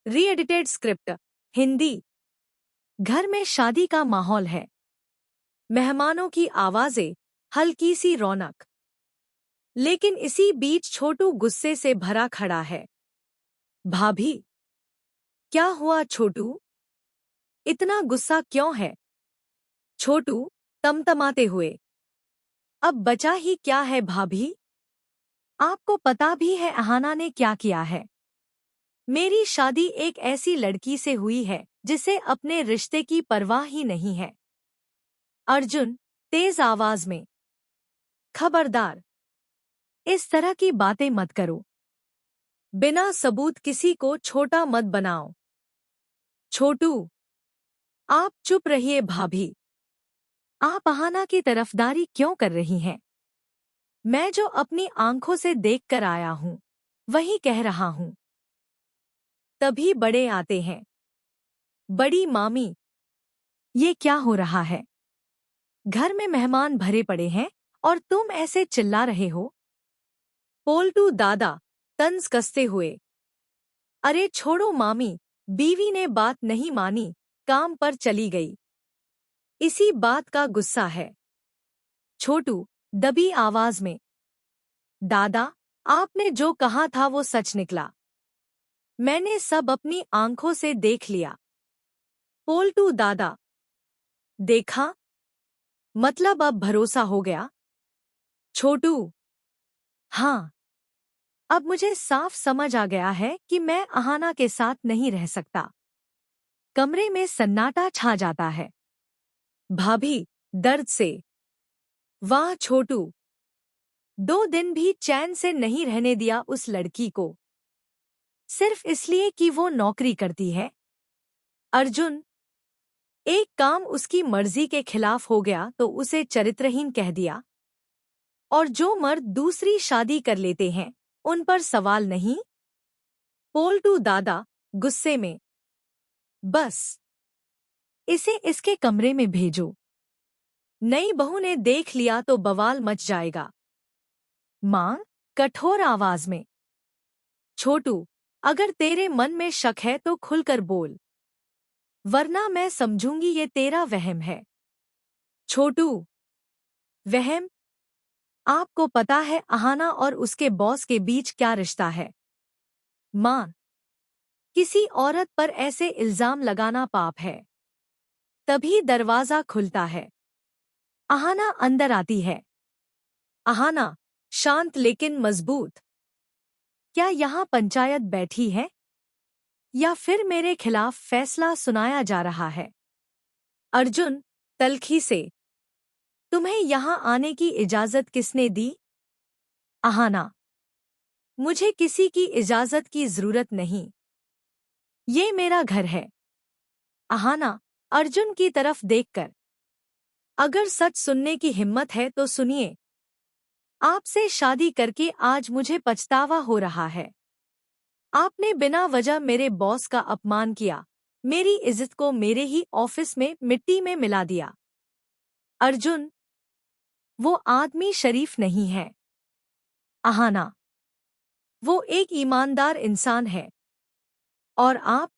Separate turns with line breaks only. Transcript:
री edited script Hindi. घर में शादी का माहौल है। मेहमानों की आवाजें, हल्की सी रौनक। लेकिन इसी बीच छोटू गुस्से से भरा खड़ा है। भाभी, क्या हुआ छोटू? इतना गुस्सा क्यों है? छोटू तमतमाते हुए। अब बचा ही क्या है भाभी? आपको पता भी है अहाना ने क्या किया है? मेरी शादी एक ऐसी लड़की से हुई है जिसे अपने रिश्ते की परवाह ही नहीं है। अर्जुन तेज आवाज में। खबरदार, इस तरह की बातें मत करो। बिना सबूत किसी को छोटा मत बनाओ। छोटू, आप चुप रहिए भाभी। आप अहाना की तरफदारी क्यों कर रही हैं? मैं जो अपनी आंखों से देखकर आया हूं, वही कह रहा हूं। तभी बड़े आते हैं। बड़ी मामी, ये क्या हो रहा है? घर में मेहमान भरे पड़े हैं और तुम ऐसे चिल्ला रहे हो? पोल्टू दादा तंज कसते हुए। अरे छोड़ो मामी, बीवी ने बात नहीं मानी, काम पर चली गई। इसी बात का गुस्सा है। छोटू दबी आवाज में। दादा, आपने जो कहा था वो सच निकला। मैंने सब अपनी आंखों से देख लिया। पोल्टू दादा। देखा? मतलब अब भरोसा हो गया? छोटू। हाँ, अब मुझे साफ समझ आ गया है कि मैं अहाना के साथ नहीं रह सकता। कमरे में सन्नाटा छा जाता है। भाभी दर्द से। वाह छोटू, 2 दिन भी चैन से नहीं रहने दिया उस लड़की को, सिर्फ इसलिए कि वो नौकरी करती है। अर्जुन, एक काम उसकी मर्जी के खिलाफ हो गया तो उसे चरित्रहीन कह दिया। और जो मर्द दूसरी शादी कर लेते हैं, उन पर सवाल नहीं। पोल्टू दादा गुस्से में। बस, इसे इसके कमरे में भेजो। नई बहू ने देख लिया तो बवाल मच जाएगा। मां कठोर आवाज में। छोटू, अगर तेरे मन में शक है तो खुलकर बोल, वरना मैं समझूंगी ये तेरा वहम है। छोटू, वहम? आपको पता है अहाना और उसके बॉस के बीच क्या रिश्ता है? मां, किसी औरत पर ऐसे इल्जाम लगाना पाप है। तभी दरवाजा खुलता है। अहाना अंदर आती है। अहाना शांत लेकिन मजबूत। क्या यहाँ पंचायत बैठी है या फिर मेरे खिलाफ फैसला सुनाया जा रहा है? अर्जुन तल्खी से। तुम्हें यहाँ आने की इजाजत किसने दी? अहाना, मुझे किसी की इजाजत की जरूरत नहीं। ये मेरा घर है। अहाना अर्जुन की तरफ देखकर। अगर सच सुनने की हिम्मत है तो सुनिए। आपसे शादी करके आज मुझे पछतावा हो रहा है। आपने बिना वजह मेरे बॉस का अपमान किया, मेरी इज्जत को मेरे ही ऑफिस में मिट्टी में मिला दिया। अर्जुन, वो आदमी शरीफ नहीं है। अहाना, वो एक ईमानदार इंसान है। और आप